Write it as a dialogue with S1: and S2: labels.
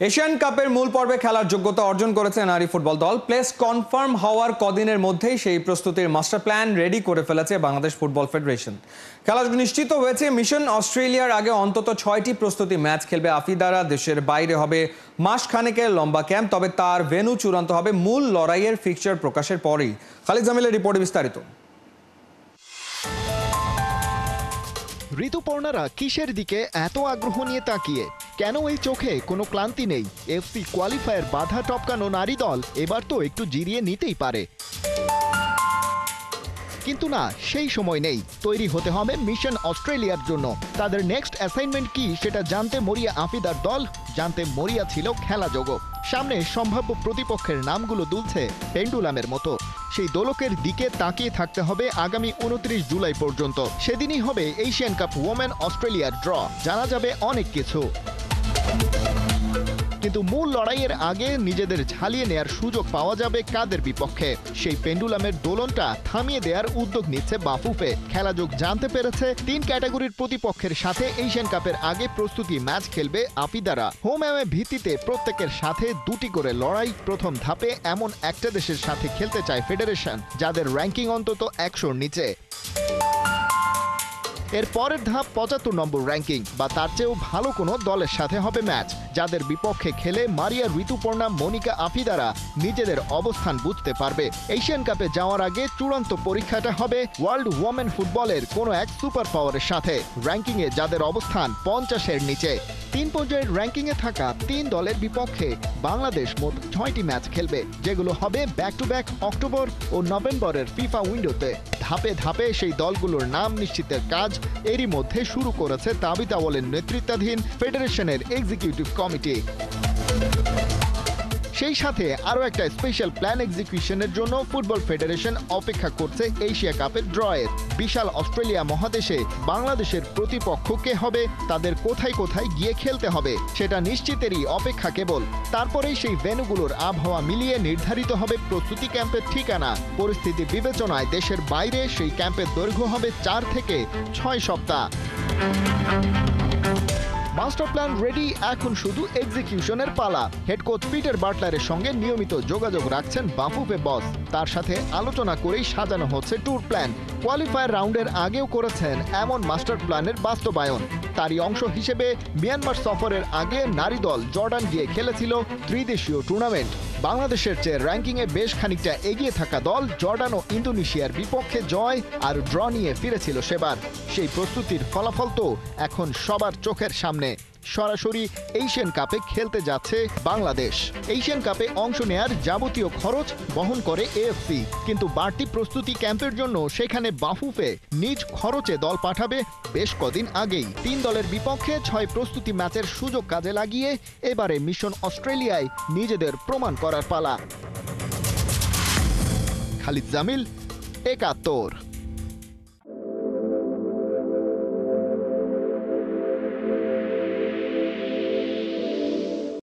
S1: Asian কাপের মূল পর্বে খেলার যোগ্যতা অর্জন করেছে নারী ফুটবল দল। প্লেস কনফার্ম হওয়ার কদিনের মধ্যেই সেই প্রস্তুতির মাস্টার প্ল্যান রেডি করে ফেলেছে বাংলাদেশ ফুটবল ফেডারেশন। খেলা নিশ্চিত হয়েছে মিশন অস্ট্রেলিয়ার আগে অন্তত 6টি প্রস্তুতি ম্যাচ খেলবে আফিদারা। দেশের বাইরে হবে মাস খানেকের লম্বা ক্যাম্প, তবে তার ভেন্যু চূড়ান্ত হবে মূল লড়াইয়ের ফিক্সচার প্রকাশের পরেই। খালিদ জামিলের রিপোর্টে বিস্তারিত।
S2: ঋতুপর্ণারা কিসের দিকে এত আগ্রহ নিয়ে তাকিয়ে? কেন এই চোখে কোনো ক্লান্তি নেই? এফসি কোয়ালিফায়ার বাধা টপকানো নারী দল এবার তো একটু জিরিয়ে নিতেই পারে, কিন্তু না, সেই সময় নেই। তৈরি হতে হবে মিশন অস্ট্রেলিয়ার জন্য। তাদের নেক্সট অ্যাসাইনমেন্ট কি সেটা জানতে মরিয়া আফিদার দল, জানতে মরিয়া ছিল খেলা জগৎ। সামনে সম্ভাব্য প্রতিপক্ষের নামগুলো দুলছে পেন্ডুলামের মতো। সেই দোলকের দিকে তাকিয়ে থাকতে হবে আগামী 29 জুলাই পর্যন্ত। সেদিনই হবে এশিয়ান কাপ ওমেন অস্ট্রেলিয়ার ড্র, জানা যাবে অনেক কিছু। কিন্তু মূল লড়াইয়ের আগে নিজেদের ঝালিয়ে নেয়ার সুযোগ পাওয়া যাবে কাদের বিপক্ষে? সেই পেন্ডুলামের দোলনটা থামিয়ে দেওয়ার উদ্যোগ নিচ্ছে বাফুফে। খেলাযোগ জানতে পেরেছে 3 ক্যাটাগরির প্রতিপক্ষের সাথে এশিয়ান কাপের আগে প্রস্তুতি ম্যাচ খেলবে আফিদারা। হোম অ্যাওয়ে ভিত্তিতে প্রত্যেকের সাথে 2টি করে লড়াই। প্রথম ধাপে এমন একটা দেশের সাথে খেলতে চায় ফেডারেশন যাদের র্যাঙ্কিং অন্তত 100-র নিচে। এর পরের ধাপ 75 নম্বর র্যাঙ্কিং বা তার চেয়েও ভালো কোনো দলের সাথে হবে ম্যাচ, যাদের বিপক্ষে খেলে মারিয়া, ঋতুপর্ণা, মনিকা, আফিদারা নিজেদের অবস্থান বুঝতে পারবে। এশিয়ান কাপে যাওয়ার আগে চূড়ান্ত পরীক্ষাটা হবে ওয়ার্ল্ড ওমেন ফুটবলের কোনো এক সুপার পাওয়ারের সাথে, র্যাঙ্কিংয়ে যাদের অবস্থান 50-এর নিচে। 3 পর্যায়ের র্যাঙ্কিংয়ে থাকা 3 দলের বিপক্ষে বাংলাদেশ মোট 6টি ম্যাচ খেলবে, যেগুলো হবে ব্যাক টু ব্যাক অক্টোবর ও নভেম্বরের ফিফা উইন্ডোতে। ধাপে ধাপে সেই দলগুলোর নাম নিশ্চিতের কাজ এরই মধ্যে শুরু করেছে তাবিথ আউয়ালের নেতৃত্বাধীন ফেডারেশনের এক্সিকিউটিভ কমিটি। সেই সাথে আরও একটা স্পেশাল প্ল্যান এক্সিকিউশনের জন্য ফুটবল ফেডারেশন অপেক্ষা করছে এশিয়া কাপের ড্রয়ের। বিশাল অস্ট্রেলিয়া মহাদেশে বাংলাদেশের প্রতিপক্ষ কে হবে, তাদের কোথায় কোথায় গিয়ে খেলতে হবে সেটা নিশ্চিতেরই অপেক্ষা কেবল। তারপরেই সেই ভেন্যুগুলোর আবহাওয়া মিলিয়ে নির্ধারিত হবে প্রস্তুতি ক্যাম্পের ঠিকানা। পরিস্থিতি বিবেচনায় দেশের বাইরে সেই ক্যাম্পের দৈর্ঘ্য হবে 4 থেকে 6 সপ্তাহ। মাস্টার প্ল্যান রেডি, এখন শুধু এক্সিকিউশনের পালা। হেড কোচ পিটার বাটলারের সঙ্গে নিয়মিত যোগাযোগ রাখছেন বাফুফে বস। তার সাথে আলোচনা করেই সাজানো হচ্ছে ট্যুর প্ল্যান। কোয়ালিফায়ার রাউন্ডের আগেও করেছেন এমন মাস্টার প্ল্যানের বাস্তবায়ন। তারই অংশ হিসেবে মিয়ানমার সফরের আগে নারী দল জর্ডান গিয়ে খেলেছিল ত্রিদেশীয় টুর্নামেন্ট। বাংলাদেশের চেয়ে র্যাঙ্কিংয়ে বেশ খানিকটা এগিয়ে থাকা দল জর্ডান ও ইন্দোনেশিয়ার বিপক্ষে জয় আর ড্র নিয়ে ফিরেছিল সেবার। সেই প্রস্তুতির ফলাফল তো এখন সবার চোখের সামনে। সরাসরি এশিয়ান কাপে খেলতে যাচ্ছে বাংলাদেশ। এশিয়ান কাপে অংশ নেয়ার যাবতীয় খরচ বহন করে এএফসি, কিন্তু বাড়তি প্রস্তুতি ক্যাম্পের জন্য সেখানে বাফুফে নিজ খরচে দল পাঠাবে বেশ কদিন আগেই। 3 দলের বিপক্ষে 6 প্রস্তুতি ম্যাচের সুযোগ কাজে লাগিয়ে এবারে মিশন অস্ট্রেলিয়ায় নিজেদের প্রমাণ করার পালা। খালিদ জামিল, 71।